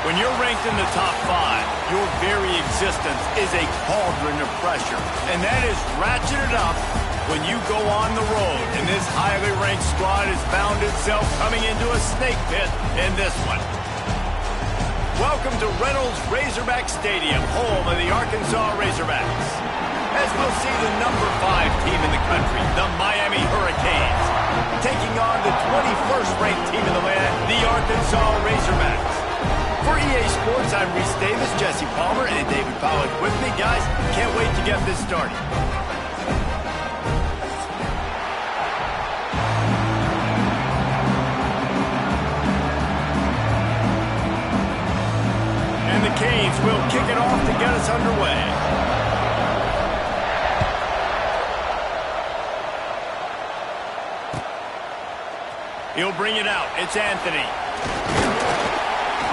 When you're ranked in the top 5, your very existence is a cauldron of pressure. And that is ratcheted up when you go on the road. And this highly ranked squad has found itself coming into a snake pit in this one. Welcome to Reynolds Razorback Stadium, home of the Arkansas Razorbacks. As we'll see the number 5 team in the country, the Miami Hurricanes, taking on the 21st ranked team in the land, the Arkansas Razorbacks. For EA Sports, I'm Reese Davis, Jesse Palmer, and David Pollack with me. Guys, can't wait to get this started. And the Canes will kick it off to get us underway. He'll bring it out. It's Anthony.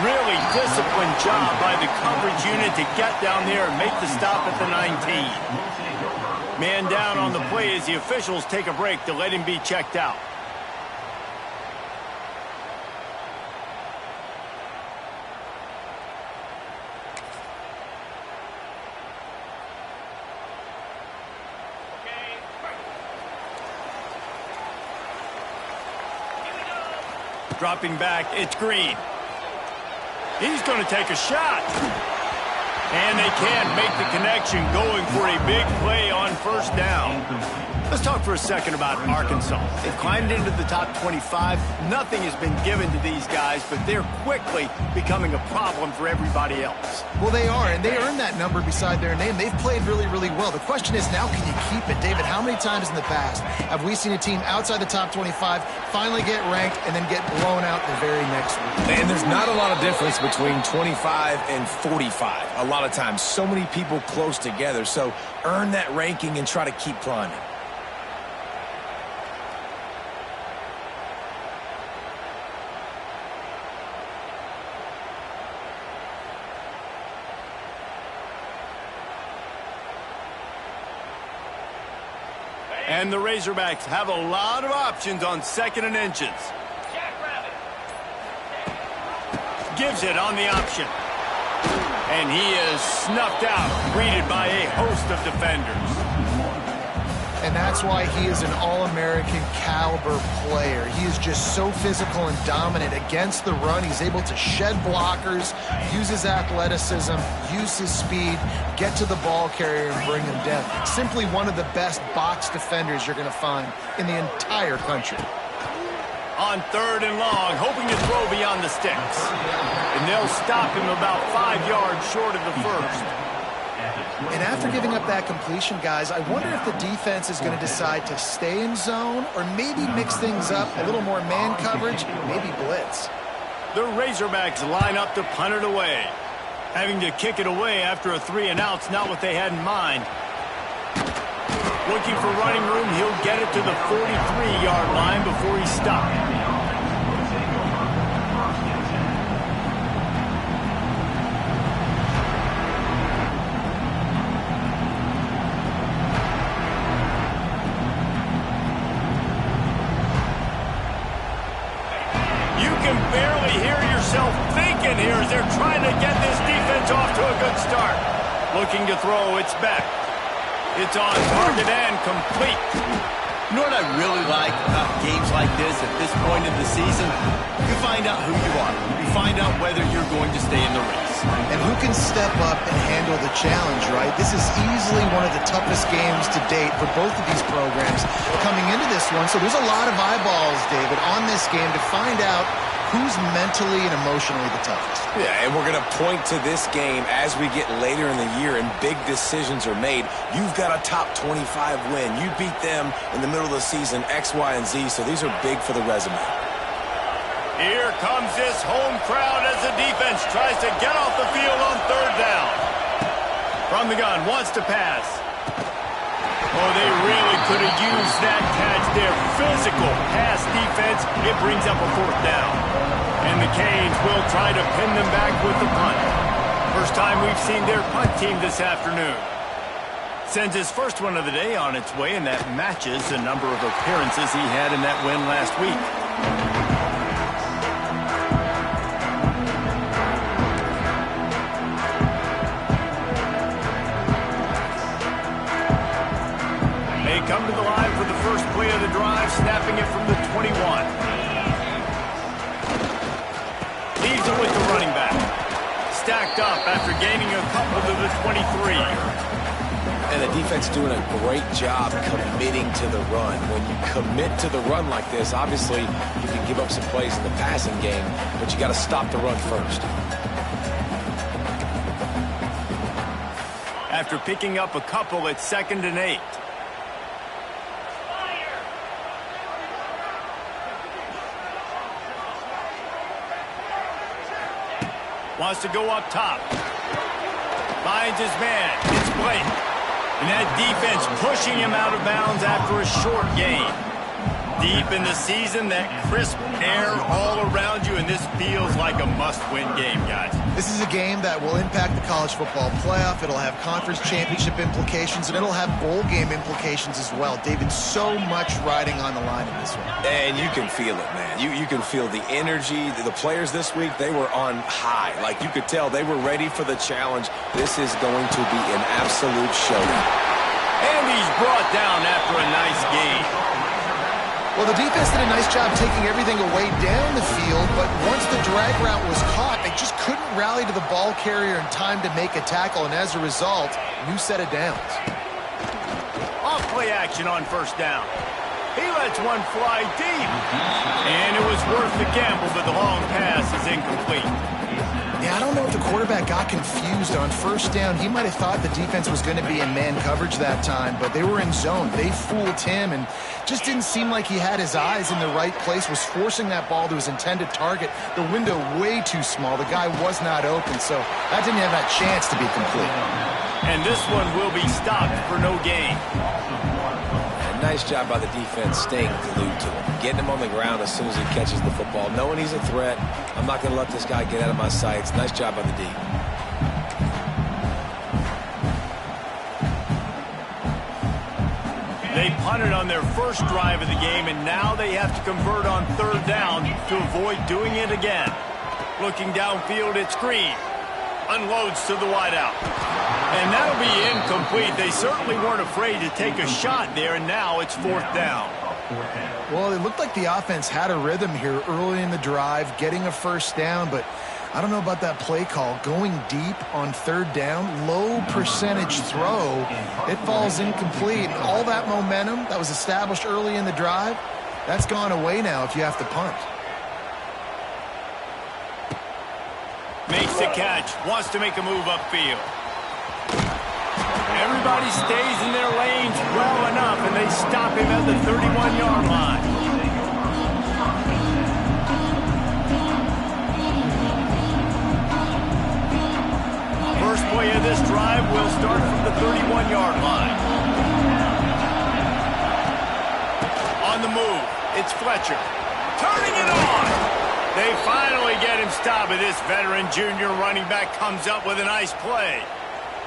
Really disciplined job by the coverage unit to get down there and make the stop at the 19. Man down on the play as the officials take a break to let him be checked out. Dropping back, it's Green. He's going to take a shot. And they can't make the connection, going for a big play on first down. Let's talk for a second about Arkansas. They've climbed into the top 25. Nothing has been given to these guys, but they're quickly becoming a problem for everybody else. Well, they are, and they earned that number beside their name. They've played really, really well. The question is, now can you keep it? David, how many times in the past have we seen a team outside the top 25 finally get ranked and then get blown out the very next week? And there's not a lot of difference between 25 and 45. A lot of times, so many people close together. So earn that ranking and try to keep climbing. And the Razorbacks have a lot of options on 2nd and inches. Gives it on the option. And he is snuffed out, greeted by a host of defenders. And that's why he is an All-American caliber player. He is just so physical and dominant against the run. He's able to shed blockers, use his athleticism, use his speed, get to the ball carrier and bring him down. Simply one of the best box defenders you're going to find in the entire country. On 3rd and long, hoping to throw beyond the sticks. And they'll stop him about 5 yards short of the first. And after giving up that completion, guys, I wonder if the defense is going to decide to stay in zone or maybe mix things up, a little more man coverage, maybe blitz. The Razorbacks line up to punt it away. Having to kick it away after a 3-and-out's not what they had in mind. Looking for running room, he'll get it to the 43-yard line before he's stopped. Thinking here as they're trying to get this defense off to a good start. Looking to throw, it's back. It's on target and complete. You know what I really like about games like this at this point in the season? You find out who you are. You find out whether you're going to stay in the race. And who can step up and handle the challenge, right? This is easily one of the toughest games to date for both of these programs coming into this one. So there's a lot of eyeballs, David, on this game to find out who's mentally and emotionally the toughest. Yeah, and we're going to point to this game as we get later in the year and big decisions are made. You've got a top 25 win. You beat them in the middle of the season, X, Y, and Z, so these are big for the resume. Here comes this home crowd as the defense tries to get off the field on 3rd down. From the gun, wants to pass. Oh, they really could have used that catch there. Physical pass defense. It brings up a 4th down. And the Canes will try to pin them back with the punt. First time we've seen their punt team this afternoon. Sends his first one of the day on its way, and that matches the number of appearances he had in that win last week. backed up after gaining a couple to the 23. And the defense doing a great job committing to the run. When you commit to the run like this, obviously you can give up some plays in the passing game, but you got to stop the run first. After picking up a couple, it's 2nd and 8. Wants to go up top. Finds his man. It's Blake. And that defense pushing him out of bounds after a short gain. Deep in the season, that crisp air all around you, and this feels like a must-win game, guys. This is a game that will impact the college football playoff. It'll have conference championship implications, and it'll have bowl game implications as well. David, so much riding on the line in this one. And you can feel it, man. You can feel the energy. The players this week, they were on high. Like, you could tell they were ready for the challenge. This is going to be an absolute showdown. And he's brought down after a nice game. Well, the defense did a nice job taking everything away down the field, but once the drag route was caught, they just couldn't rally to the ball carrier in time to make a tackle, and as a result, new set of downs. Off play action on 1st down. He lets one fly deep. And it was worth the gamble, but the long pass is incomplete. Yeah, I don't know if the quarterback got confused on 1st down. He might have thought the defense was going to be in man coverage that time, but they were in zone. They fooled him and just didn't seem like he had his eyes in the right place, was forcing that ball to his intended target. The window way too small. The guy was not open, so that didn't have that chance to be complete. And this one will be stopped for no gain. Nice job by the defense staying glued to him, getting him on the ground as soon as he catches the football, knowing he's a threat. I'm not going to let this guy get out of my sights. Nice job by the D. They punted on their first drive of the game, and now they have to convert on 3rd down to avoid doing it again. Looking downfield, it's Green. Unloads to the wideout. And that'll be incomplete. They certainly weren't afraid to take a shot there, and now it's 4th down. Well, it looked like the offense had a rhythm here early in the drive, getting a 1st down, but I don't know about that play call. Going deep on 3rd down, low percentage throw, it falls incomplete. All that momentum that was established early in the drive, that's gone away now if you have to punt. Makes the catch, wants to make a move upfield. Everybody stays in their lanes well enough, and they stop him at the 31-yard line. First play of this drive will start from the 31-yard line. On the move, it's Fletcher. Turning it on! They finally get him stopped, but this veteran junior running back comes up with a nice play.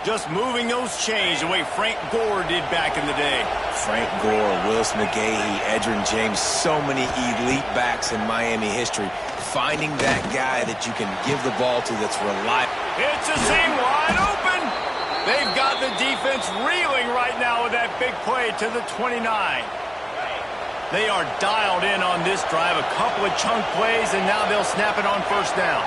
Just moving those chains the way Frank Gore did back in the day. Frank Gore, Willis McGahee, Edgerrin James, so many elite backs in Miami history. Finding that guy that you can give the ball to that's reliable. It's a seam wide open. They've got the defense reeling right now with that big play to the 29. They are dialed in on this drive, a couple of chunk plays, and now they'll snap it on 1st down.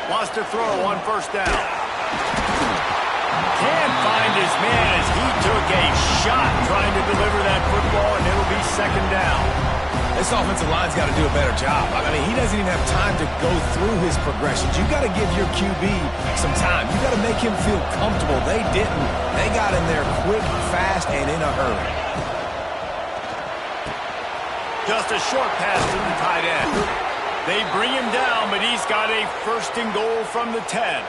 Wants to throw on 1st down. Can't find his man as he took a shot trying to deliver that football, and it'll be 2nd down. This offensive line's got to do a better job. I mean, he doesn't even have time to go through his progressions. You got to give your QB some time. You got to make him feel comfortable. They didn't. They got in there quick, fast, and in a hurry. Just a short pass to the tight end. They bring him down, but he's got a 1st and goal from the 10.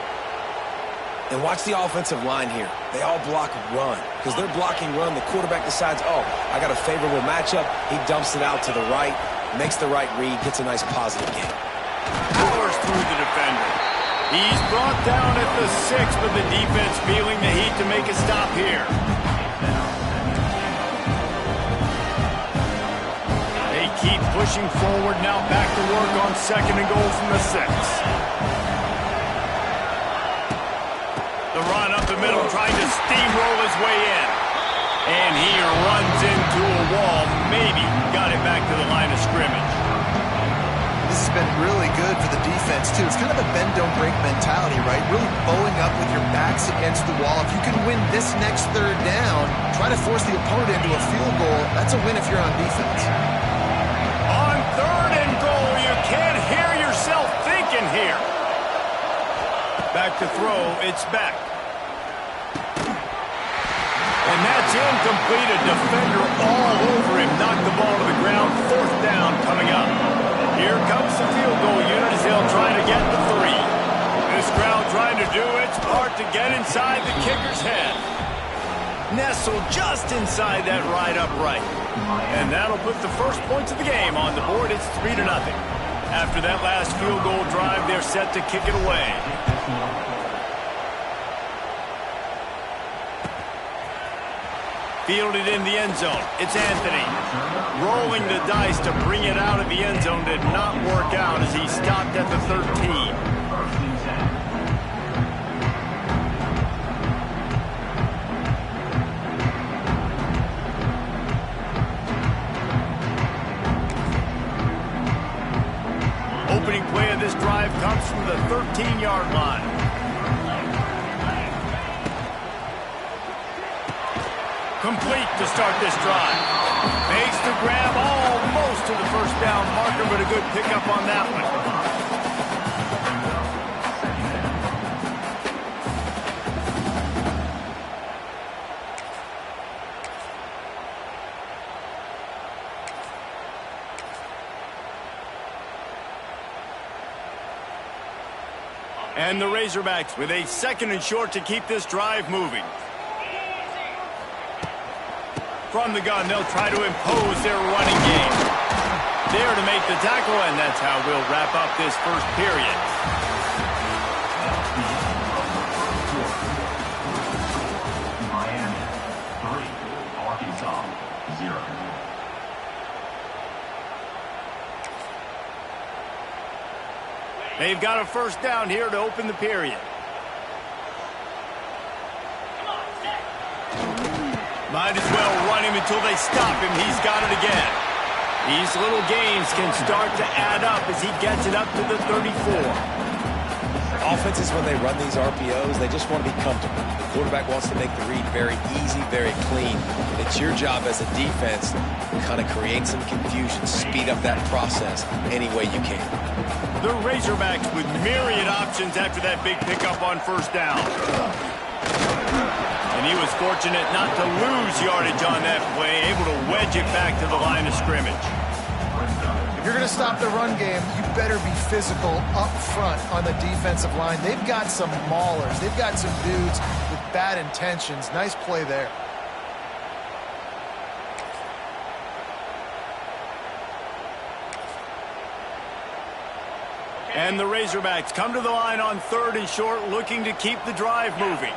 And watch the offensive line here. They all block run. Because they're blocking run, the quarterback decides, oh, I got a favorable matchup. He dumps it out to the right, makes the right read, gets a nice positive gain. Powers through the defender. He's brought down at the 6, but the defense feeling the heat to make a stop here. They keep pushing forward, now back to work on 2nd and goal from the 6. The run up the middle, trying to steamroll his way in. And he runs into a wall, maybe got it back to the line of scrimmage. This has been really good for the defense, too. It's kind of a bend-don't-break mentality, right? Really bowing up with your backs against the wall. If you can win this next third down, try to force the opponent into a field goal. That's a win if you're on defense. On third and goal, you can't hear yourself thinking here. Back to throw, it's back. And that's incomplete. A defender all over him. Knocked the ball to the ground. Fourth down coming up. Here comes the field goal unit as they'll try to get the 3. This crowd trying to do its part to get inside the kicker's head. Nestled just inside that right upright. And that'll put the first points of the game on the board. It's 3-0. After that last field goal drive, they're set to kick it away. Fielded in the end zone. It's Anthony. Rolling the dice to bring it out of the end zone did not work out as he stopped at the 13. Opening play of this drive comes from the 13-yard line. Complete to start this drive. Makes the grab almost to the first down marker, but a good pickup on that one. And the Razorbacks with a 2nd and short to keep this drive moving. From the gun, they'll try to impose their running game. There to make the tackle, and that's how we'll wrap up this first period. Miami 3, Arkansas 0. They've got a first down here to open the period. Might as well run him until they stop him. He's got it again. These little gains can start to add up as he gets it up to the 34. Offenses, when they run these RPOs, they just want to be comfortable. The quarterback wants to make the read very easy, very clean. It's your job as a defense to kind of create some confusion, speed up that process any way you can. The Razorbacks with myriad options after that big pickup on first down. And he was fortunate not to lose yardage on that play, able to wedge it back to the line of scrimmage. If you're going to stop the run game, you better be physical up front on the defensive line. They've got some maulers. They've got some dudes with bad intentions. Nice play there. And the Razorbacks come to the line on 3rd and short, looking to keep the drive moving.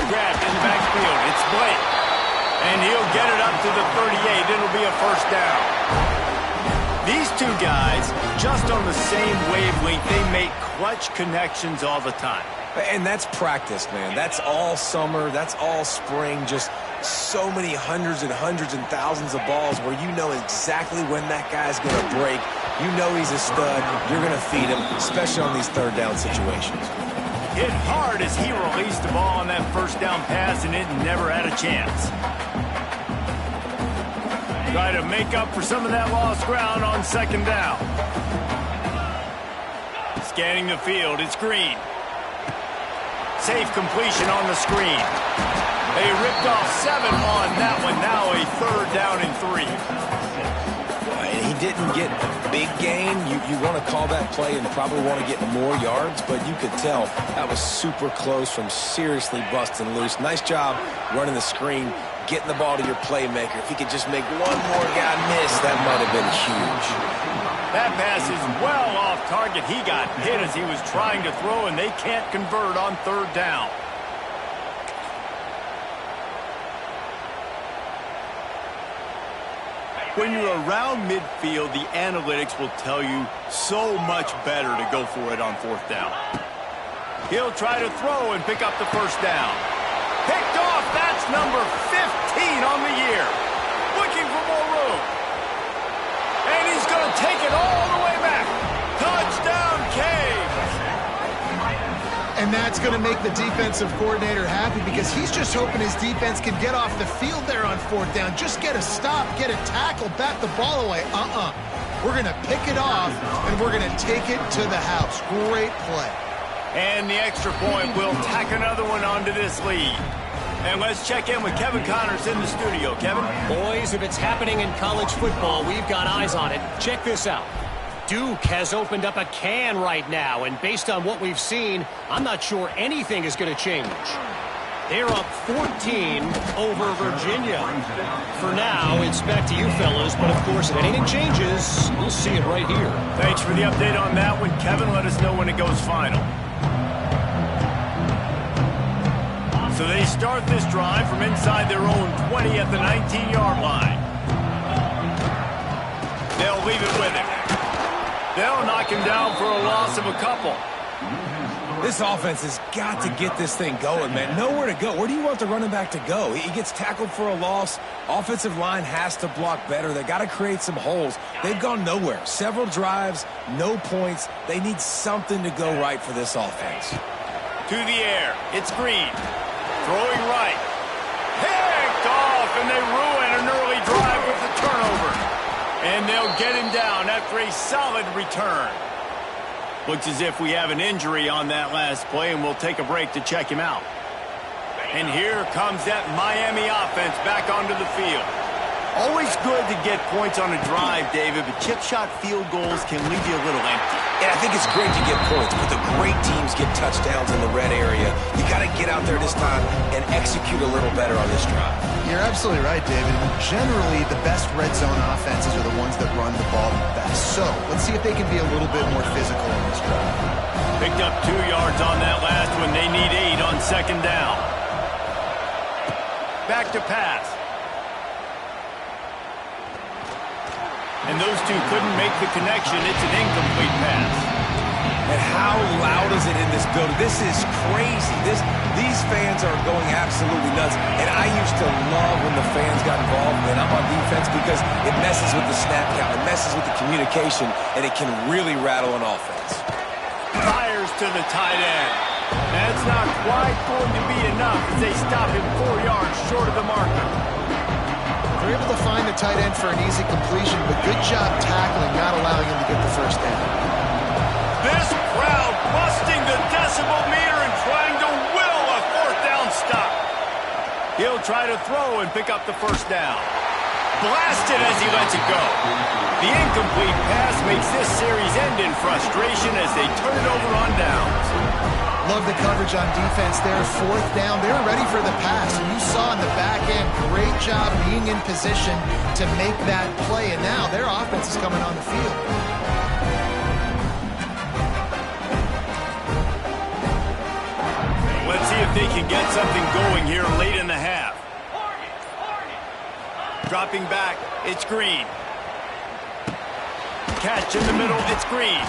Grabbed in the backfield. It's Blake. And he'll get it up to the 38. It'll be a first down. These two guys, just on the same wavelength, they make clutch connections all the time. And that's practice, man. That's all summer. That's all spring. Just so many hundreds and thousands of balls where you know exactly when that guy's going to break. You know he's a stud. You're going to feed him, especially on these 3rd down situations. Hit hard as he released the ball on that first down pass, and it never had a chance. Try to make up for some of that lost ground on 2nd down. Scanning the field, it's Green. Safe completion on the screen. They ripped off 7 on that one. Now a 3rd down and 3. He didn't get a big gain. You want to call that play and probably want to get more yards, but you could tell that was super close from seriously busting loose. Nice job running the screen, getting the ball to your playmaker. If he could just make one more guy miss, that might have been huge. That pass is well off target. He got hit as he was trying to throw, and they can't convert on 3rd down. When you're around midfield, the analytics will tell you so much better to go for it on 4th down. He'll try to throw and pick up the first down. Picked off. That's number 15 on the year. Looking for more room. And he's going to take it all the way back. Touchdown, Cave. And that's going to make the defensive coordinator happy because he's just hoping his defense can get off the field there on 4th down. Just get a stop, get a tackle, bat the ball away. We're going to pick it off, and we're going to take it to the house. Great play. And the extra point will tack another one onto this lead. And let's check in with Kevin Connors in the studio. Kevin? Boys, if it's happening in college football, we've got eyes on it. Check this out. Duke has opened up a can right now, and based on what we've seen, I'm not sure anything is going to change. They're up 14 over Virginia. For now, it's back to you fellas, but of course, if anything changes, we'll see it right here. Thanks for the update on that one, Kevin. Let us know when it goes final. So they start this drive from inside their own 20 at the 19-yard line. They'll leave it with him. They'll knock him down for a loss of a couple. This offense has got to get this thing going, man. Nowhere to go. Where do you want the running back to go? He gets tackled for a loss. Offensive line has to block better. They got to create some holes. They've gone nowhere. Several drives, no points. They need something to go right for this offense. To the air. It's Green. Throwing right. Picked off, and they ruin an early drive with the turnover. And they'll get him down after a solid return. Looks as if we have an injury on that last play, and we'll take a break to check him out. And here comes that Miami offense back onto the field. Always good to get points on a drive, David, but chip shot field goals can leave you a little empty. And I think it's great to get points, but the great teams get touchdowns in the red area. You got to get out there this time and execute a little better on this drive. You're absolutely right, David. Generally, the best red zone offenses are the ones that run the ball the best. So let's see if they can be a little bit more physical in this drive. Picked up 2 yards on that last one. They need 8 on 2nd down. Back to pass. And those two couldn't make the connection. It's an incomplete pass. And how loud is it in this building? This is crazy. These fans are going absolutely nuts. And I used to love when the fans got involved when I'm on defense because it messes with the snap count. It messes with the communication, and it can really rattle an offense. Fires to the tight end. That's not quite going to be enough as they stop him 4 yards short of the marker. They're able to find the tight end for an easy completion, but good job tackling, not allowing him to get the first down. This crowd busting the decibel meter and trying to will a 4th down stop. He'll try to throw and pick up the first down. Blasted as he lets it go. The incomplete pass makes this series end in frustration as they turn it over on downs. Love the coverage on defense there. 4th down. They were ready for the pass. And you saw in the back end, great job being in position to make that play. And now their offense is coming on the field. Let's see if they can get something going here late in the half. Dropping back, it's Green. Catch in the middle, it's Green.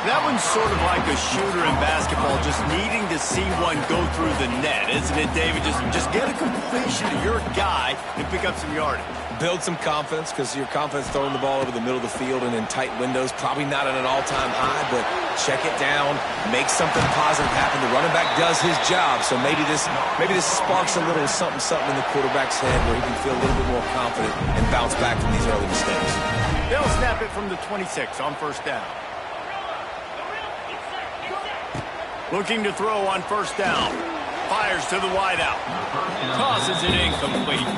That one's sort of like a shooter in basketball, just needing to see one go through the net, isn't it, David? Just get a completion to your guy and pick up some yardage. Build some confidence because your confidence throwing the ball over the middle of the field and in tight windows, probably not at an all-time high, but check it down, make something positive happen. The running back does his job, so maybe this sparks a little something in the quarterback's head where he can feel a little bit more confident and bounce back from these early mistakes. They'll snap it from the 26 on 1st down. Looking to throw on 1st down. Fires to the wideout. Tosses it incomplete.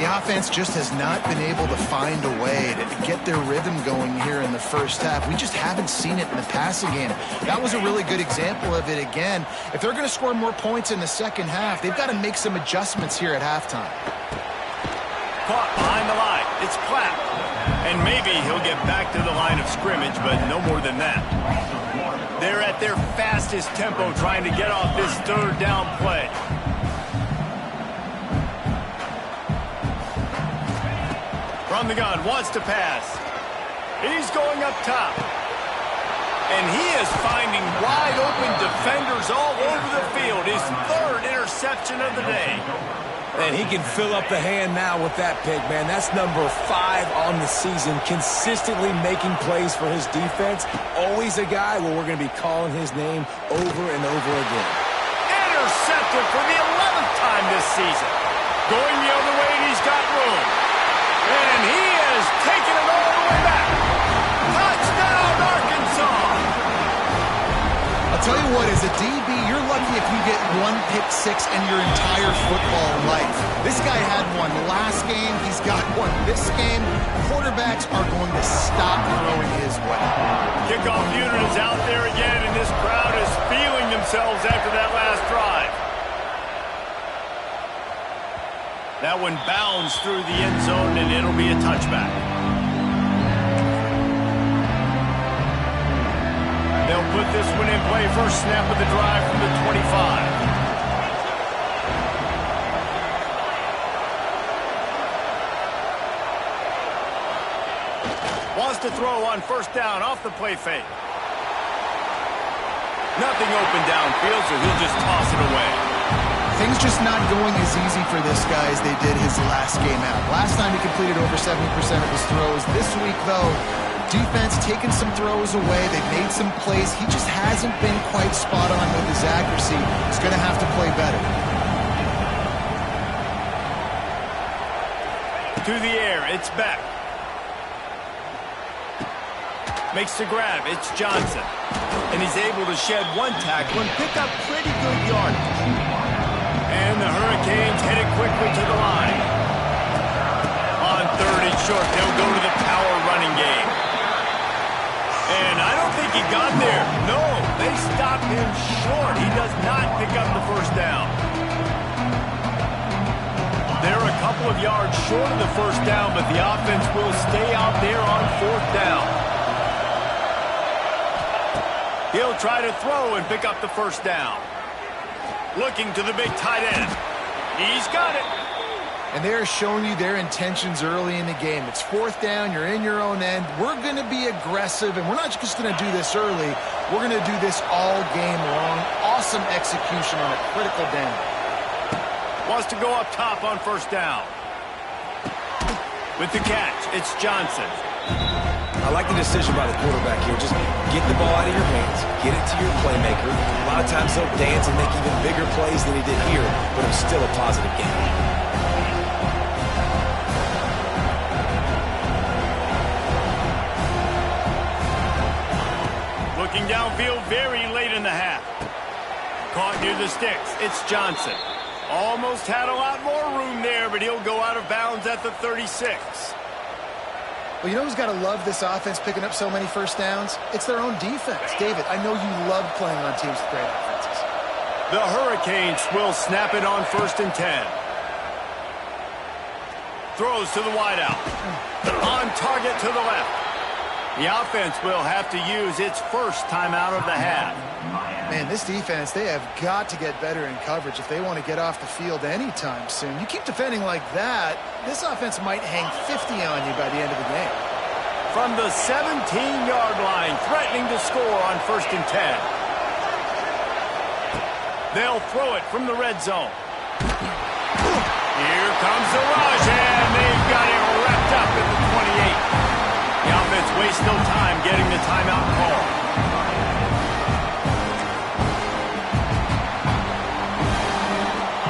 The offense just has not been able to find a way to get their rhythm going here in the first half. We just haven't seen it in the passing game. That was a really good example of it again. If they're going to score more points in the second half, they've got to make some adjustments here at halftime. Caught behind the line. It's Clapp. And maybe he'll get back to the line of scrimmage, but no more than that. They're at their fastest tempo trying to get off this 3rd down play. From the gun, wants to pass. He's going up top. And he is finding wide open defenders all over the field. His 3rd interception reception of the day. And he can fill up the hand now with that pick, man. That's number 5 on the season, consistently making plays for his defense. Always a guy where we're going to be calling his name over and over again. Intercepted for the 11th time this season. Going the other way, and he's got room. And he is taking it all the way back. Touchdown, Arkansas! I'll tell you what, as a DB, you're lucky if you get 1 pick six in your entire football life. This guy had one last game. He's got one this game. Quarterbacks are going to stop throwing his way. Kickoff unit is out there again, and this crowd is feeling themselves after that last drive. That one bounds through the end zone, and it'll be a touchback. They'll put this one in play. First snap of the drive from the 25. Wants to throw on first down off the play fake. Nothing open downfield, so he'll just toss it away. Things just not going as easy for this guy as they did his last game out. Last time he completed over 70% of his throws. This week, though, defense taking some throws away. They've made some plays. He just hasn't been quite spot on with his accuracy. He's going to have to play better. To the air, it's Beck. Makes the grab, it's Johnson. And he's able to shed one tackle and pick up pretty good yardage. And the Hurricanes headed quickly to the line. On 3rd and short, they'll go to the power running game. And I don't think he got there. No, they stopped him short. He does not pick up the first down. They're a couple of yards short of the first down, but the offense will stay out there on 4th down. He'll try to throw and pick up the first down. Looking to the big tight end. He's got it. And they're showing you their intentions early in the game. It's 4th down. You're in your own end. We're going to be aggressive, and we're not just going to do this early. We're going to do this all game long. Awesome execution on a critical down. Wants to go up top on first down. With the catch, it's Johnson. I like the decision by the quarterback here. Just get the ball out of your hands, get it to your playmaker. A lot of times they'll dance and make even bigger plays than he did here, but it was still a positive game. Looking downfield very late in the half. Caught near the sticks. It's Johnson. Almost had a lot more room there, but he'll go out of bounds at the 36. Well, you know who's got to love this offense picking up so many first downs? It's their own defense. David, I know you love playing on teams with great offenses. The Hurricanes will snap it on 1st and 10. Throws to the wideout. On target to the left. The offense will have to use its first timeout of the half. Man, this defense, they have got to get better in coverage if they want to get off the field anytime soon. You keep defending like that, this offense might hang 50 on you by the end of the game. From the 17-yard line, threatening to score on 1st and 10. They'll throw it from the red zone. Here comes the rush, and they've got it wrapped up at the 28. The offense wastes no time getting the timeout call.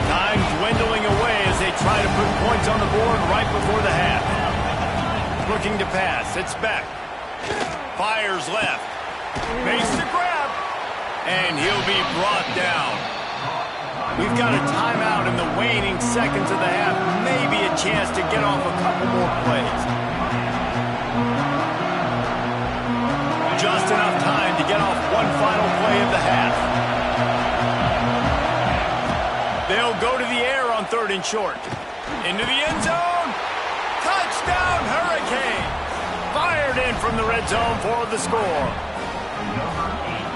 Time dwindling away as they try to put points on the board right before the half. Looking to pass, it's Beck. Fires left. Makes the grab. And he'll be brought down. We've got a timeout in the waning seconds of the half. Maybe a chance to get off a couple more plays. Just enough time to get off one final play of the half. They'll go to the air on 3rd and short. Into the end zone. Touchdown, Hurricane. Fired in from the red zone for the score.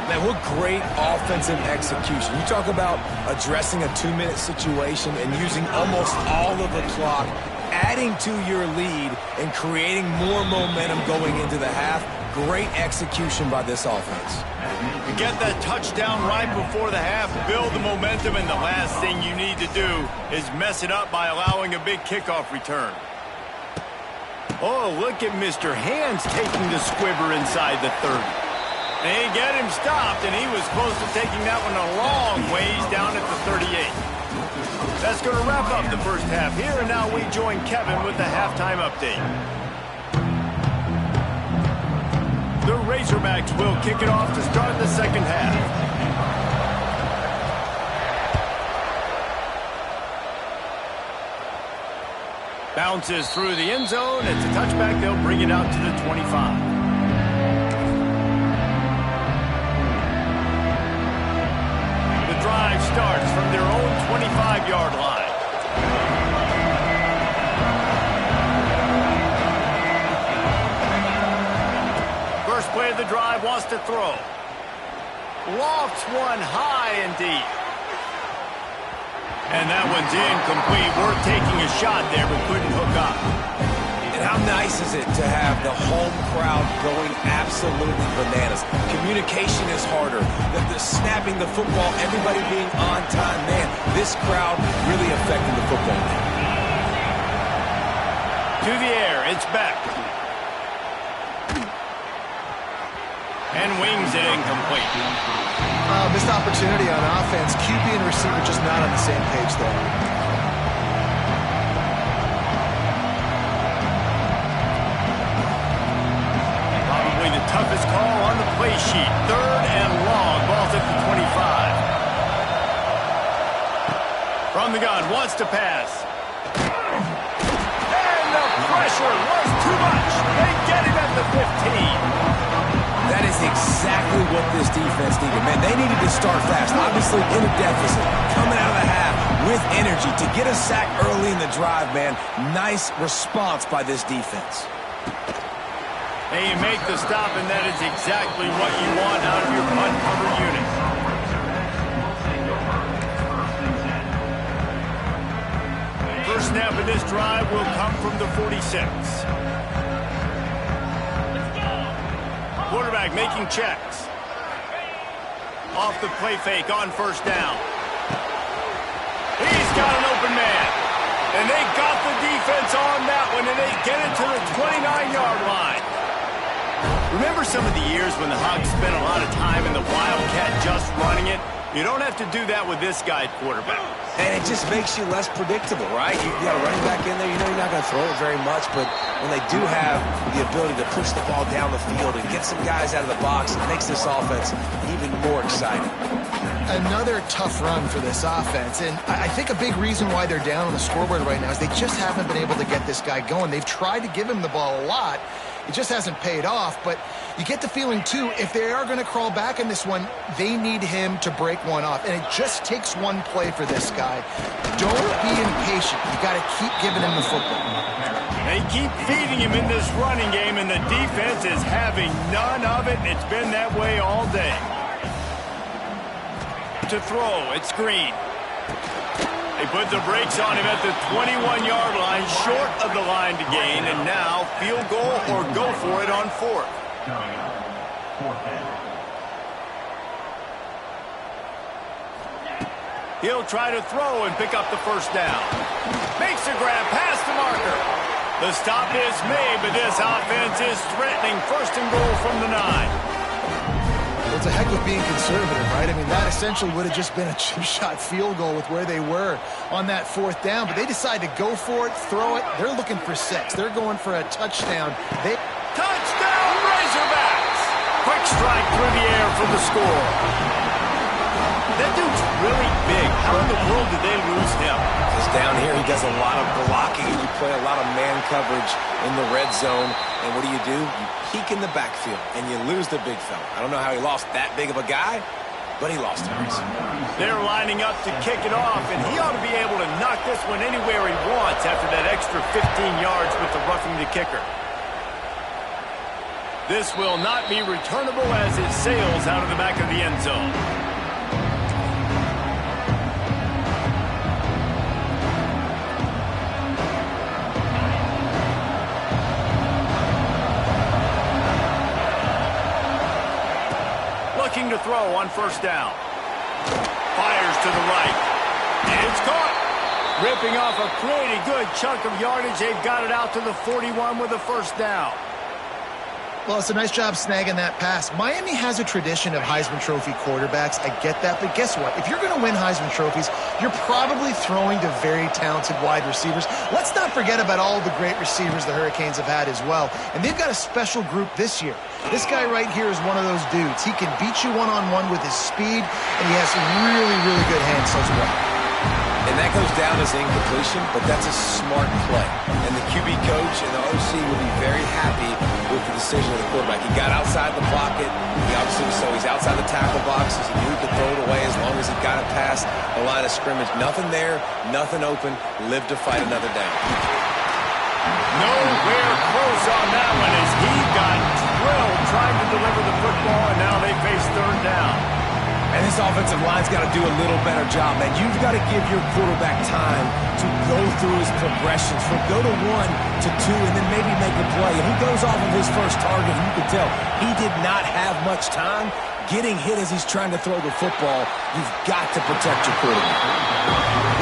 Man, what great offensive execution. You talk about addressing a 2-minute situation and using almost all of the clock, adding to your lead and creating more momentum going into the half. Great execution by this offense. You get that touchdown right before the half, build the momentum, and the last thing you need to do is mess it up by allowing a big kickoff return. Oh, look at Mr. Hands taking the squibber inside the 30. They get him stopped, and he was close to taking that one a long ways down at the 38. That's going to wrap up the first half here, and now we join Kevin with the halftime update. The Razorbacks will kick it off to start the second half. Bounces through the end zone. It's a touchback. They'll bring it out to the 25. The drive starts from their own 25-yard line. First play of the drive, wants to throw. Lofts one high and deep. And that one's incomplete. We're taking a shot there, but couldn't hook up. And how nice is it to have the home crowd going absolutely bananas? Communication is harder. The snapping the football, everybody being on time. Man, this crowd really affecting the football game. To the air, it's back. And wings it incomplete. Missed opportunity on offense. QB and receiver just not on the same page there. Probably the toughest call on the play sheet. Third and long. Ball's at the 25. From the gun, wants to pass. And the pressure was too much. They get him at the 15. That is exactly what this defense needed. Man, they needed to start fast. Obviously in a deficit, coming out of the half with energy to get a sack early in the drive, man. Nice response by this defense. And you make the stop, and that is exactly what you want out of your punt cover unit. First snap of this drive will come from the 46. Quarterback making checks. Off the play fake on first down. He's got an open man. And they got the defense on that one, and they get it to the 29-yard line. Remember some of the years when the Hogs spent a lot of time in the Wildcat just running it? You don't have to do that with this guy at quarterback. And it just makes you less predictable, right? You got a running back in there. You know you're not going to throw it very much, but when they do have the ability to push the ball down the field and get some guys out of the box, it makes this offense even more exciting. Another tough run for this offense, and I think a big reason why they're down on the scoreboard right now is they just haven't been able to get this guy going. They've tried to give him the ball a lot. It just hasn't paid off, but you get the feeling, too, if they are going to crawl back in this one, they need him to break one off, and it just takes one play for this guy. Don't be impatient. You got to keep giving him the football. They keep feeding him in this running game, and the defense is having none of it, and it's been that way all day. To throw, it's Green. They put the brakes on him at the 21-yard line, short of the line to gain, and now field goal or go for it on fourth. He'll try to throw and pick up the first down. Makes a grab past the marker. The stop is made, but this offense is threatening first and goal from the 9. Well, it's a heck of being conservative, right? I mean, that essentially would have just been a chip-shot field goal with where they were on that fourth down, but they decided to go for it, throw it. They're looking for 6. They're going for a touchdown. Touchdown, Razorbacks! Quick strike through the air for the score. That dude's really big. How in the world did they lose him? Because down here he does a lot of blocking. You play a lot of man coverage in the red zone. And what do? You peek in the backfield, and you lose the big fella. I don't know how he lost that big of a guy, but he lost him. They're lining up to kick it off, and he ought to be able to knock this one anywhere he wants after that extra 15 yards with the roughing the kicker. This will not be returnable as it sails out of the back of the end zone. throw on first down. Fires to the right. It's caught. Ripping off a pretty good chunk of yardage. They've got it out to the 41 with a first down. Well, it's a nice job snagging that pass. Miami has a tradition of Heisman Trophy quarterbacks. I get that, but guess what? If you're going to win Heisman Trophies, you're probably throwing to very talented wide receivers. Let's not forget about all the great receivers the Hurricanes have had as well. And they've got a special group this year. This guy right here is one of those dudes. He can beat you one-on-one with his speed, and he has some really, really good hands as well. And that goes down as incompletion, but that's a smart play. And the QB coach and the OC will be very happy with the decision of the quarterback. He got outside the pocket. He obviously, so he's outside the tackle boxes. He knew he could throw it away as long as he got it past the line of scrimmage. Nothing there, nothing open. Live to fight another down. Nowhere close on that one as he got drilled trying to deliver the football, and now they face third down. And this offensive line's got to do a little better job, man. You've got to give your quarterback time to go through his progressions, from go to 1 to 2, and then maybe make a play. And he goes off of his first target, and you can tell he did not have much time getting hit as he's trying to throw the football. You've got to protect your quarterback.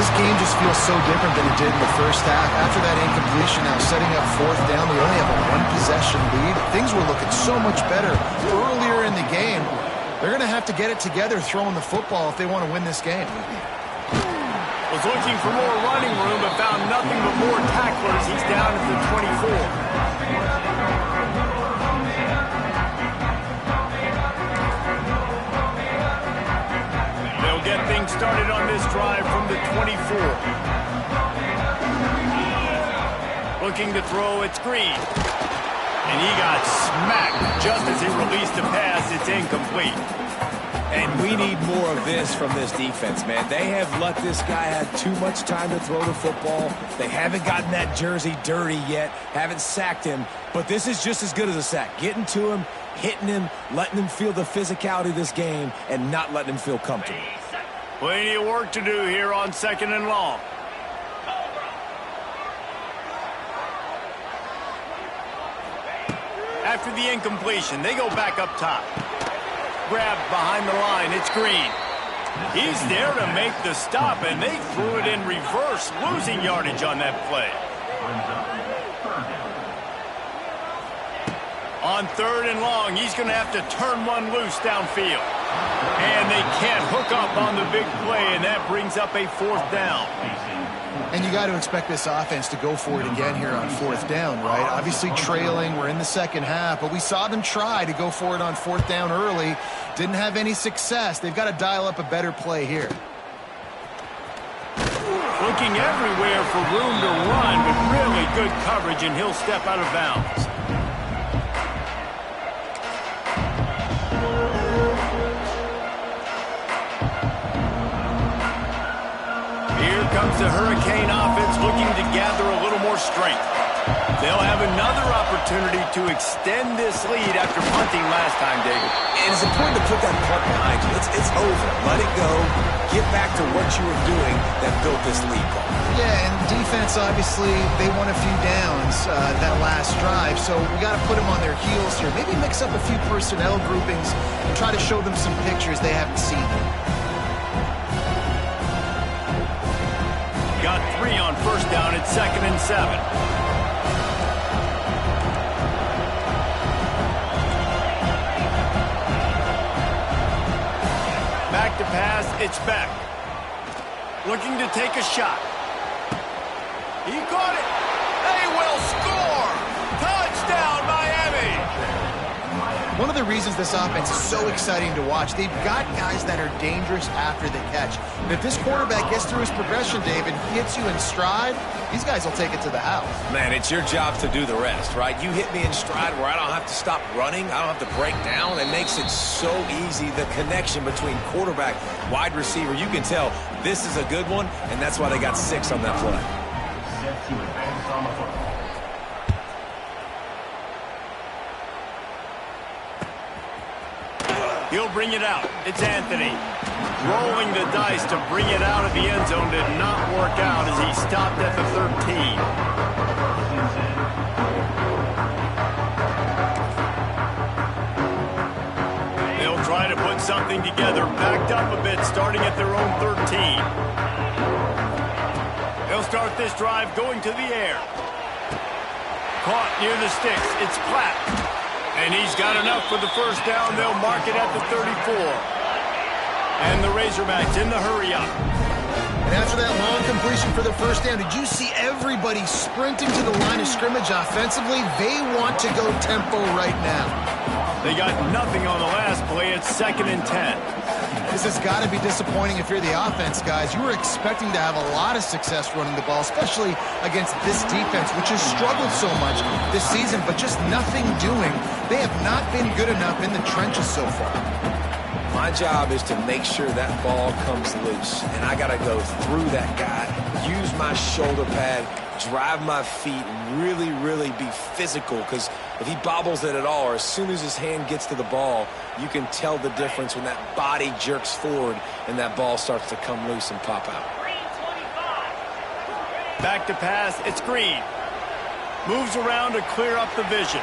This game just feels so different than it did in the first half. After that incompletion, now setting up fourth down, they only have a one-possession lead. Things were looking so much better earlier in the game. They're going to have to get it together throwing the football if they want to win this game. Was looking for more running room, but found nothing but more tacklers. He's down at the 24. They'll get things started on this drive from the 24. Looking to throw, it's Green. And he got smacked just as he released the pass. It's incomplete. And we need more of this from this defense, man. They have let this guy have too much time to throw the football. They haven't gotten that jersey dirty yet, haven't sacked him. But this is just as good as a sack. Getting to him, hitting him, letting him feel the physicality of this game, and not letting him feel comfortable. Plenty of work to do here on 2nd and long. After the incompletion, they go back up top. Grabbed behind the line, it's Green. He's there to make the stop, and they threw it in reverse, losing yardage on that play. On 3rd and long, he's going to have to turn one loose downfield. And they can't hook up on the big play, and that brings up a 4th down. And you got to expect this offense to go for it again here on 4th down, right? Obviously trailing, we're in the second half, but we saw them try to go for it on 4th down early. Didn't have any success. They've got to dial up a better play here. Looking everywhere for room to run with really good coverage, and he'll step out of bounds. Here comes the Hurricane offense looking to gather a little more strength. They'll have another opportunity to extend this lead after punting last time, David. And it's important to put that punt behind you. It's over. Let it go. Get back to what you were doing that built this lead. Yeah, and defense, obviously, they won a few downs that last drive, so we got to put them on their heels here. Maybe mix up a few personnel groupings and try to show them some pictures they haven't seen. Got 3 on first down at 2nd and 7. Back to pass, it's Beck. Looking to take a shot. He caught it. They will score. Touchdown, Miami. One of the reasons this offense is so exciting to watch, they've got guys that are dangerous after the catch. And if this quarterback gets through his progression, David, hits you in stride, these guys will take it to the house. Man, it's your job to do the rest, right? You hit me in stride where I don't have to stop running. I don't have to break down. It makes it so easy, the connection between quarterback, wide receiver. You can tell this is a good one, and that's why they got 6 on that play. Set to advance on the football. He'll bring it out. It's Anthony. Rolling the dice to bring it out of the end zone did not work out as he stopped at the 13. They'll try to put something together, backed up a bit, starting at their own 13. They'll start this drive going to the air. Caught near the sticks. It's Platt. And he's got enough for the first down. They'll mark it at the 34. And the Razorbacks in the hurry-up. And after that long completion for the first down, did you see everybody sprinting to the line of scrimmage offensively? They want to go tempo right now. They got nothing on the last play. It's 2nd and 10. This has got to be disappointing if you're the offense, guys. You were expecting to have a lot of success running the ball, especially against this defense, which has struggled so much this season, but just nothing doing. They have not been good enough in the trenches so far. My job is to make sure that ball comes loose, and I got to go through that guy, use my shoulder pad, drive my feet, really, really be physical, because if he bobbles it at all, or as soon as his hand gets to the ball, you can tell the difference when that body jerks forward and that ball starts to come loose and pop out. Back to pass, it's Green. Moves around to clear up the vision.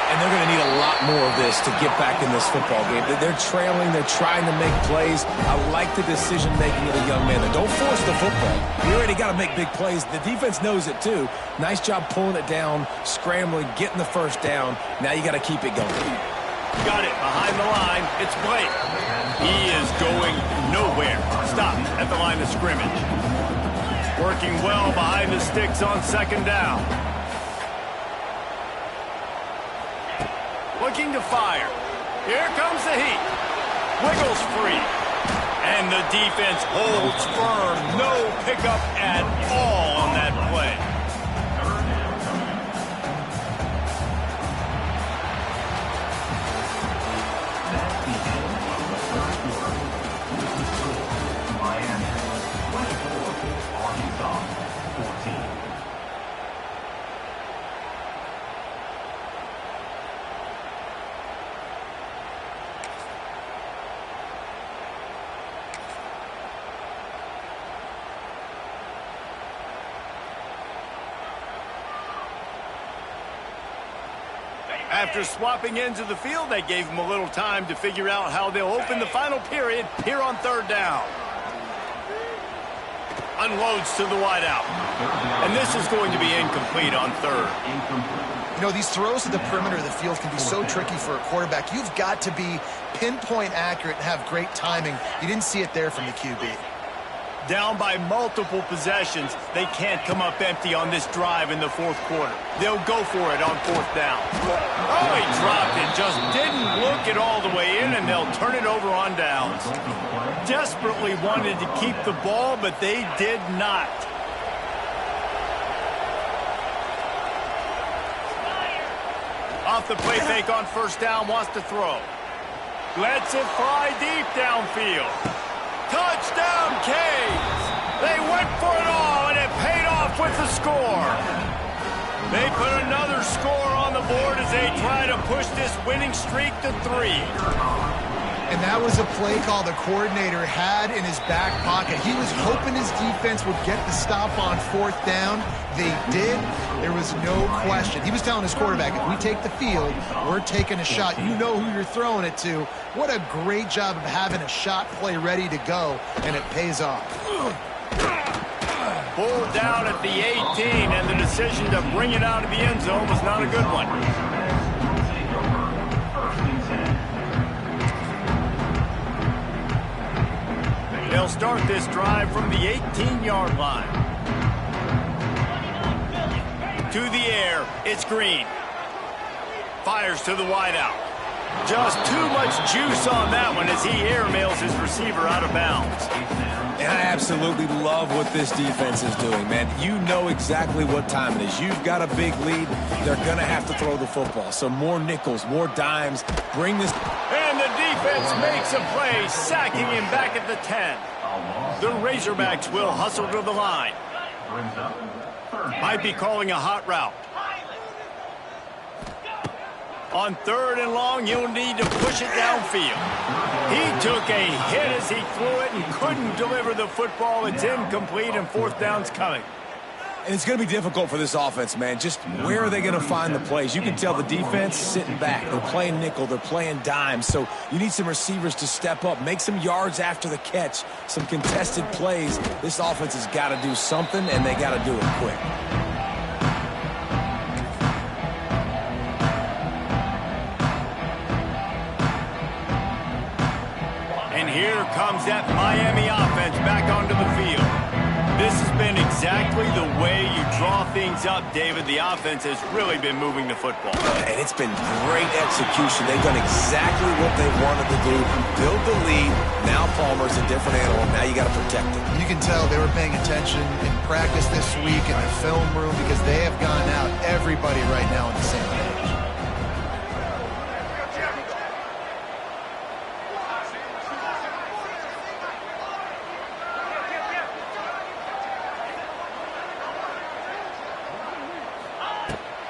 And they're going to need a lot more of this to get back in this football game. They're trailing. They're trying to make plays. I like the decision-making of the young man. Don't force the football. You already got to make big plays. The defense knows it, too. Nice job pulling it down, scrambling, getting the first down. Now you got to keep it going. Got it behind the line. It's Blake. He is going nowhere. Stop at the line of scrimmage. Working well behind the sticks on 2nd down. Looking to fire. Here comes the heat. Wiggles free. And the defense holds firm. No pickup at all on that play. After swapping ends of the field, they gave him a little time to figure out how they'll open the final period here on 3rd down. Unloads to the wideout. And this is going to be incomplete on 3rd. You know, these throws to the perimeter of the field can be so tricky for a quarterback. You've got to be pinpoint accurate and have great timing. You didn't see it there from the QB. Down by multiple possessions, they can't come up empty on this drive in the 4th quarter. They'll go for it on 4th down. Oh, he dropped it. Just didn't look it all the way in, and they'll turn it over on downs. Desperately wanted to keep the ball, but they did not. Off the play fake on 1st down, wants to throw. Lets it fly deep downfield. Touchdown, Canes! They went for it all, and it paid off with the score. They put another score on the board as they try to push this winning streak to 3. And that was a play call the coordinator had in his back pocket. He was hoping his defense would get the stop on 4th down. They did. There was no question. He was telling his quarterback, if we take the field, we're taking a shot. You know who you're throwing it to. What a great job of having a shot play ready to go, and it pays off. Pulled down at the 18, and the decision to bring it out of the end zone was not a good one. They'll start this drive from the 18-yard line. To the air, it's Green. Fires to the wideout. Just too much juice on that one as he airmails his receiver out of bounds. And I absolutely love what this defense is doing, man. You know exactly what time it is. You've got a big lead. They're going to have to throw the football. So more nickels, more dimes. Bring this. And the defense makes a play, sacking him back at the 10. The Razorbacks will hustle to the line. Might be calling a hot route. On 3rd and long, you'll need to push it downfield. He took a hit as he threw it and couldn't deliver the football. It's incomplete, and 4th down's coming. And it's going to be difficult for this offense, man. Just where are they going to find the plays? You can tell the defense sitting back. They're playing nickel. They're playing dime. So you need some receivers to step up, make some yards after the catch, some contested plays. This offense has got to do something, and they got to do it quick. And here comes that Miami offense back onto the field. This has been exactly the way you draw things up, David. The offense has really been moving the football. And it's been great execution. They've done exactly what they wanted to do. Build the lead. Now Palmer's a different animal. Now you got to protect him. You can tell they were paying attention in practice this week in the film room because they have gone out, everybody right now on the same page.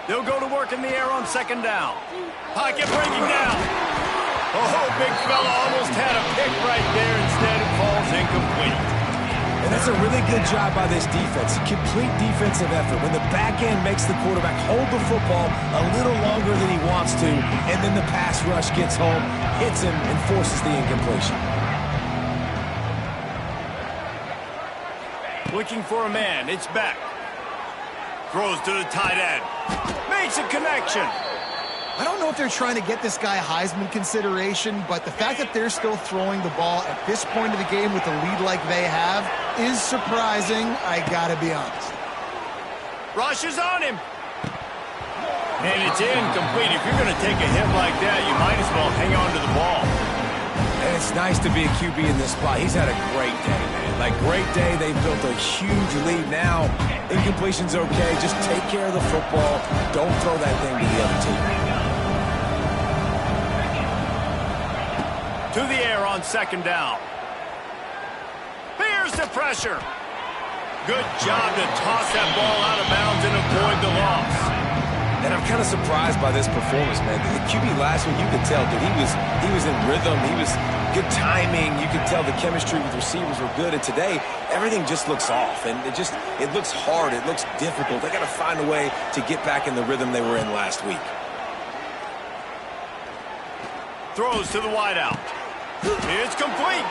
They'll go to work in the air on second down. Pocket breaking down. Oh, big fella almost had a pick right there. Instead, it falls incomplete. And that's a really good job by this defense. Complete defensive effort. When the back end makes the quarterback hold the football a little longer than he wants to, and then the pass rush gets home, hits him, and forces the incompletion. Looking for a man. It's back. Throws to the tight end. Makes a connection. I don't know if they're trying to get this guy Heisman consideration, but the fact that they're still throwing the ball at this point of the game with a lead like they have is surprising, I gotta be honest. Rushes on him. And it's incomplete. If you're going to take a hit like that, you might as well hang on to the ball. And it's nice to be a QB in this spot. He's had a great day, man. Like, great day. They've built a huge lead now. Incompletion's okay. Just take care of the football. Don't throw that thing to the other team. To the air on second down. Here's the pressure. Good job to toss that ball out of bounds and avoid the loss. And I'm kind of surprised by this performance, man. The QB last week, you could tell, dude, he was in rhythm. He was good timing. You could tell the chemistry with receivers were good. And today, everything just looks off. And it looks hard. It looks difficult. They got to find a way to get back in the rhythm they were in last week. Throws to the wideout. It's complete.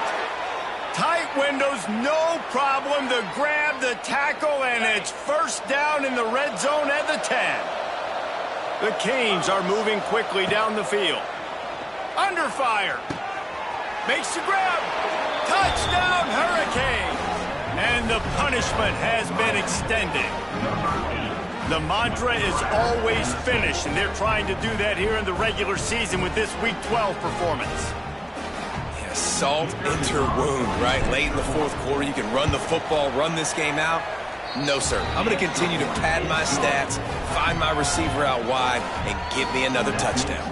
Tight windows, no problem to grab the tackle, and it's first down in the red zone at the 10. The Canes are moving quickly down the field. Under fire. Makes the grab. Touchdown, Hurricanes. And the punishment has been extended. The mantra is always finish, and they're trying to do that here in the regular season with this Week 12 performance. Yeah, salt into wound, right? Late in the fourth quarter, you can run the football, run this game out. No, sir. I'm going to continue to pad my stats, find my receiver out wide, and give me another touchdown.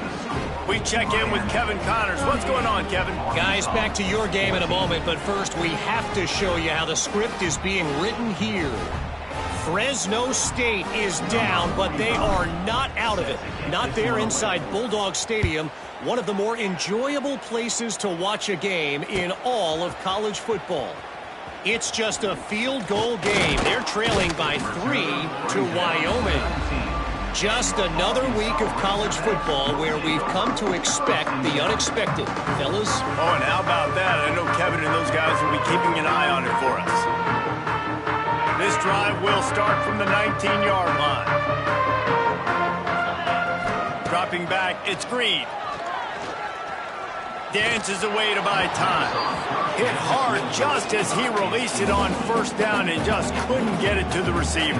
We check in with Kevin Connors. What's going on, Kevin? Guys, back to your game in a moment, but first we have to show you how the script is being written here. Fresno State is down, but they are not out of it. Not there inside Bulldog Stadium, one of the more enjoyable places to watch a game in all of college football. It's just a field goal game. They're trailing by 3 to Wyoming. Just another week of college football where we've come to expect the unexpected. Fellas? Oh, and how about that? I know Kevin and those guys will be keeping an eye on it for us. This drive will start from the 19-yard line. Dropping back, it's Green. Dances away to buy time. Hit hard just as he released it on first down and just couldn't get it to the receiver.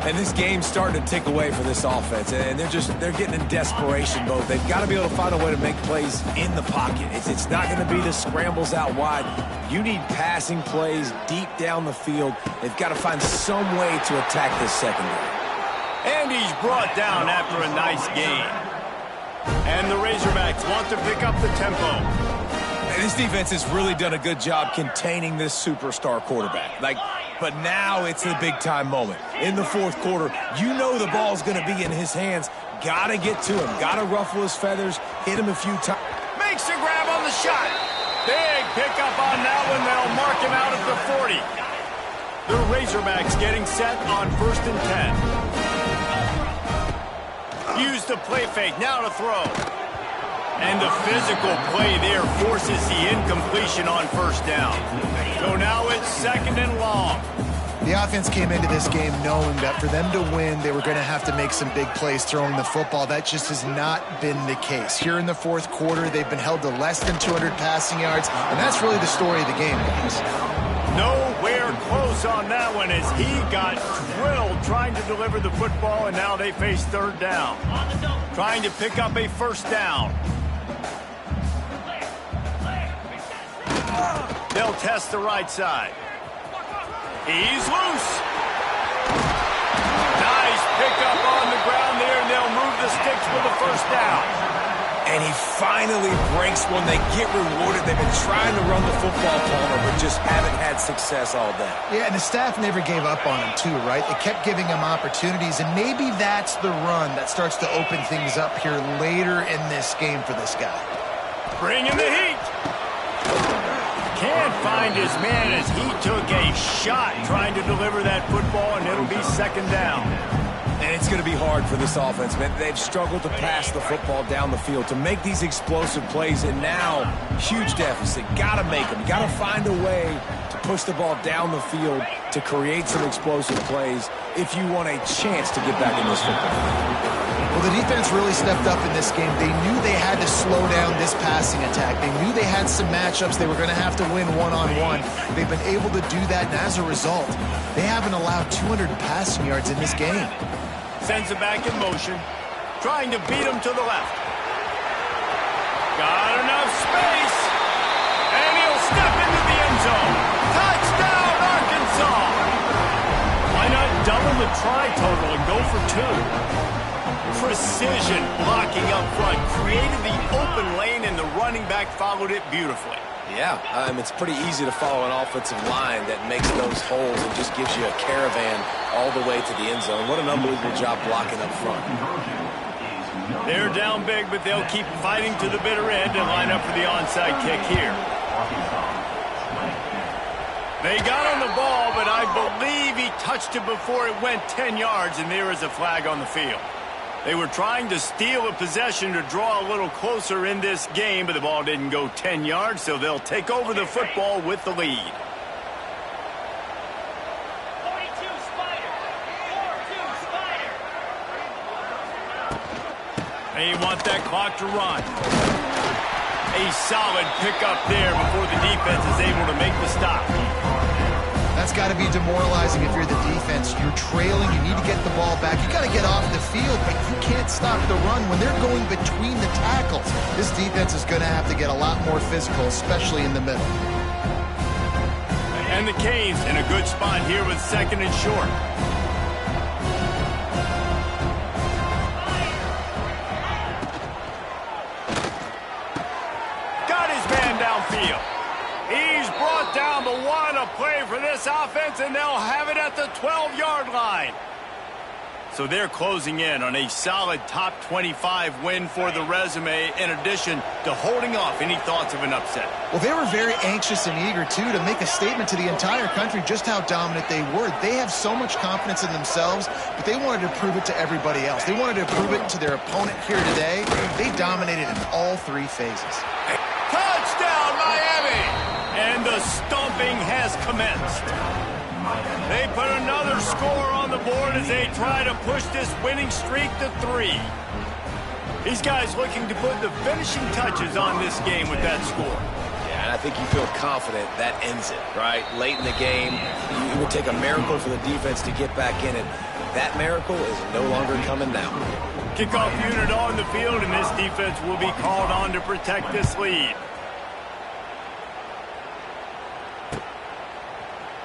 And this game's starting to tick away for this offense, and they're getting in desperation mode. They've got to be able to find a way to make plays in the pocket. It's not going to be the scrambles out wide. You need passing plays deep down the field. They've got to find some way to attack this secondary. And he's brought down after a nice gain. And the Razorbacks want to pick up the tempo. And this defense has really done a good job containing this superstar quarterback. But now it's the big-time moment. In the fourth quarter, you know the ball's going to be in his hands. Got to get to him. Got to ruffle his feathers, hit him a few times. Makes a grab on the shot. Big pickup on that one. They'll mark him out at the 40. The Razorbacks getting set on 1st and 10. Use the play fake, now to throw. And the physical play there forces the incompletion on 1st down. So now it's 2nd and long. The offense came into this game knowing that for them to win, they were going to have to make some big plays throwing the football. That just has not been the case. Here in the 4th quarter, they've been held to less than 200 passing yards, and that's really the story of the game, guys. Nowhere close on that one as he got drilled trying to deliver the football, and now they face 3rd down. Trying to pick up a 1st down. They'll test the right side. He's loose. Nice pickup on the ground there, and they'll move the sticks for the 1st down. And he finally breaks one. They get rewarded. They've been trying to run the football, Palmer, but just haven't had success all day. Yeah, and the staff never gave up on him, too, right? They kept giving him opportunities, and maybe that's the run that starts to open things up here later in this game for this guy. Bringing the heat. Can't find his man as he took a shot trying to deliver that football, and it'll be 2nd down. And it's going to be hard for this offense, man. They've struggled to pass the football down the field, to make these explosive plays, and now, huge deficit. Got to make them. Got to find a way to push the ball down the field to create some explosive plays if you want a chance to get back in this football. Well, the defense really stepped up in this game. They knew they had to slow down this passing attack. They knew they had some matchups they were going to have to win one-on-one. They've been able to do that, and as a result, they haven't allowed 200 passing yards in this game. Sends it back in motion, trying to beat him to the left. Got enough space, and he'll step into the end zone. Touchdown, Arkansas! Why not double the try total and go for 2? Precision blocking up front, created the open lane, and the running back followed it beautifully. Yeah, it's pretty easy to follow an offensive line that makes those holes and just gives you a caravan all the way to the end zone. What an unbelievable job blocking up front. They're down big, but they'll keep fighting to the bitter end and line up for the onside kick here. They got on the ball, but I believe he touched it before it went 10 yards, and there is a flag on the field. They were trying to steal a possession to draw a little closer in this game, but the ball didn't go 10 yards, so they'll take over the football with the lead. 42 Spider. 42 Spider. They want that clock to run. A solid pickup there before the defense is able to make the stop. That's got to be demoralizing if you're the defense. You're trailing. You need to get the ball back. You got to get off the field, but you can't stop the run when they're going between the tackles. This defense is going to have to get a lot more physical, especially in the middle. And the Canes in a good spot here with 2nd and short. Got his man downfield. He's brought down, but what a play for this offense, and they'll have it at the 12-yard line. So they're closing in on a solid top 25 win for the resume, in addition to holding off any thoughts of an upset. Well, they were very anxious and eager, too, to make a statement to the entire country just how dominant they were. They have so much confidence in themselves, but they wanted to prove it to everybody else. They wanted to prove it to their opponent here today. They dominated in all 3 phases. Touchdown, Miami! And the stomping has commenced. They put another score on the board as they try to push this winning streak to 3. These guys looking to put the finishing touches on this game with that score. Yeah, and I think you feel confident that ends it, right? Late in the game, it would take a miracle for the defense to get back in it. That miracle is no longer coming now. Kickoff unit on the field, and this defense will be called on to protect this lead.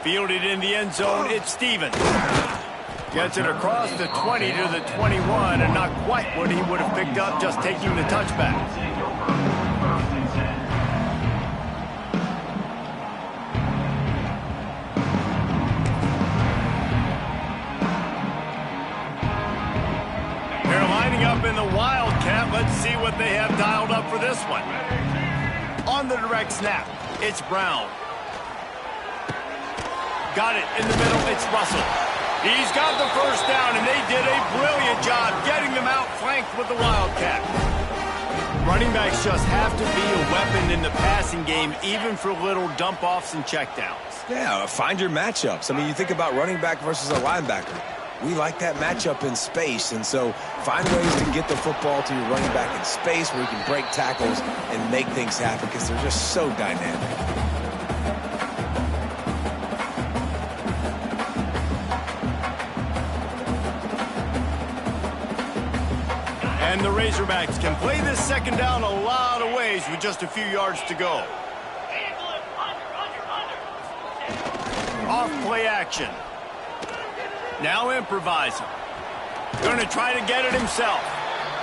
Fielded in the end zone, it's Stevens. Gets it across the 20 to the 21, and not quite what he would have picked up just taking the touchback. They're lining up in the Wildcat. Let's see what they have dialed up for this one. On the direct snap, it's Brown. got it in the middle. It's Russell. He's got the first down, and they did a brilliant job getting them out flanked with the Wildcat. Running backs just have to be a weapon in the passing game, even for little dump-offs and checkdowns. Yeah, find your matchups. I mean, you think about running back versus a linebacker. We like that matchup in space, and so find ways to get the football to your running back in space where you can break tackles and make things happen because they're just so dynamic. And the Razorbacks can play this second down a lot of ways with just a few yards to go. Off play action. Now improvising. Going to try to get it himself.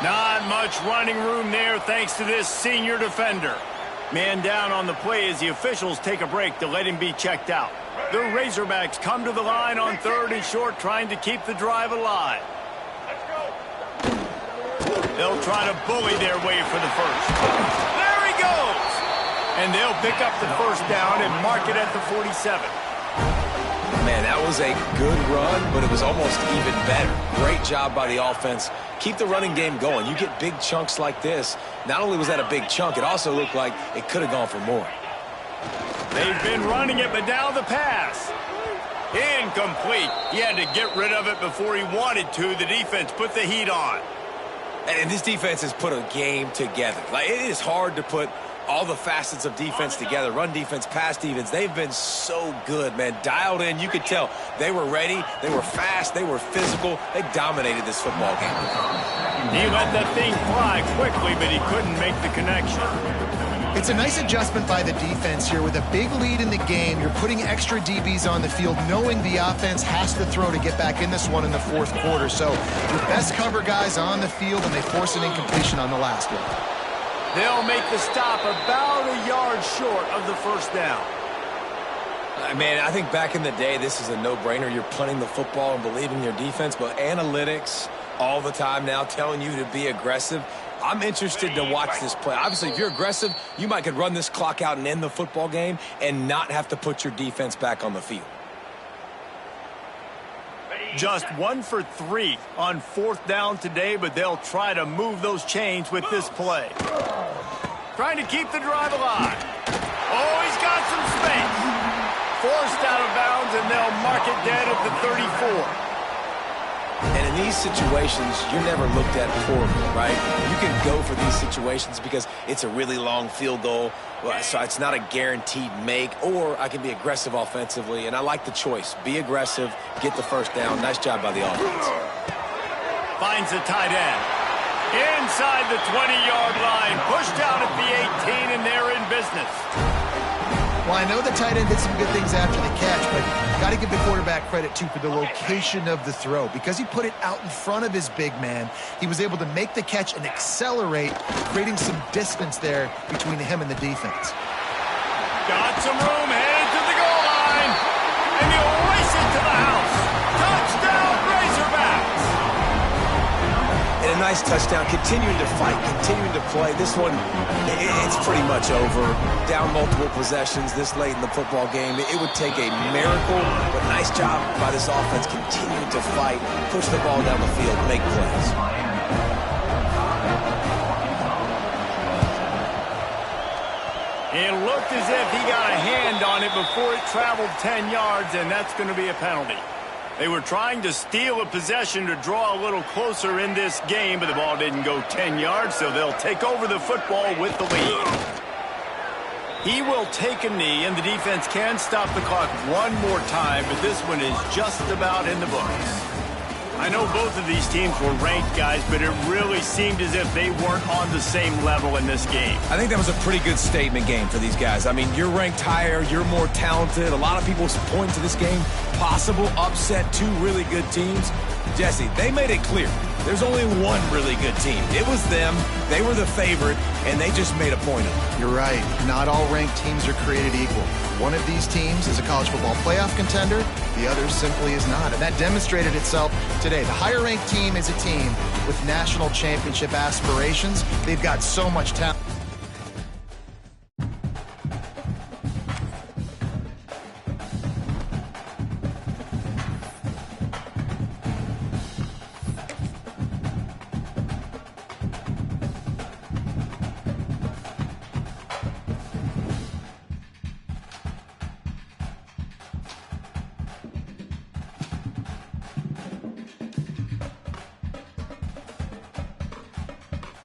Not much running room there thanks to this senior defender. Man down on the play as the officials take a break to let him be checked out. The Razorbacks come to the line on 3rd and short, trying to keep the drive alive. They'll try to bully their way for the first. There he goes! And they'll pick up the first down and mark it at the 47. Man, that was a good run, but it was almost even better. Great job by the offense. Keep the running game going. You get big chunks like this. Not only was that a big chunk, it also looked like it could have gone for more. They've been running it, but now the pass. Incomplete. He had to get rid of it before he wanted to. The defense put the heat on. And this defense has put a game together. Like, it is hard to put all the facets of defense together. Run defense, pass defense. They've been so good, man. Dialed in. You could tell they were ready. They were fast. They were physical. They dominated this football game. He let that thing fly quickly, but he couldn't make the connection. It's a nice adjustment by the defense here. With a big lead in the game, you're putting extra DBs on the field, knowing the offense has to throw to get back in this one in the 4th quarter. So your best cover guys on the field, and they force an incompletion on the last one. They'll make the stop about a yard short of the first down. Man, I think back in the day, this is a no-brainer. You're punting the football and believing your defense, but analytics all the time now telling you to be aggressive. I'm interested to watch this play. Obviously, if you're aggressive, you might could run this clock out and end the football game and not have to put your defense back on the field. Just 1 for 3 on 4th down today, but they'll try to move those chains with this play. Trying to keep the drive alive. Oh, he's got some space. Forced out of bounds, and they'll mark it dead at the 34. And in these situations, you're never looked at poorly, right? You can go for these situations because it's a really long field goal, so it's not a guaranteed make, or I can be aggressive offensively, and I like the choice. Be aggressive, get the first down. Nice job by the offense. Finds the tight end. Inside the 20-yard line, pushed out at the 18, and they're in business. Well, I know the tight end did some good things after the catch, but got to give the quarterback credit, too, for the location of the throw. Because he put it out in front of his big man, he was able to make the catch and accelerate, creating some distance there between him and the defense. Got some room, headed to the goal line, and he'll race it to the house. Touchdown, Razorbacks! And a nice touchdown, continuing to fight, continuing to play. This one, it's pretty much over. Down multiple possessions this late in the football game. It would take a miracle, but nice job by this offense continuing to fight, push the ball down the field, make plays. It looked as if he got a hand on it before it traveled 10 yards, and that's going to be a penalty. They were trying to steal a possession to draw a little closer in this game, but the ball didn't go 10 yards, so they'll take over the football with the lead. He will take a knee, and the defense can stop the clock one more time, but this one is just about in the books. I know both of these teams were ranked, guys, but it really seemed as if they weren't on the same level in this game. I think that was a pretty good statement game for these guys. I mean, you're ranked higher, you're more talented. A lot of people point to this game, possible upset, 2 really good teams. Jesse, they made it clear. There's only one really good team. It was them. They were the favorite, and they just made a point of it. You're right. Not all ranked teams are created equal. One of these teams is a college football playoff contender. The other simply is not. And that demonstrated itself today. The higher-ranked team is a team with national championship aspirations. They've got so much talent.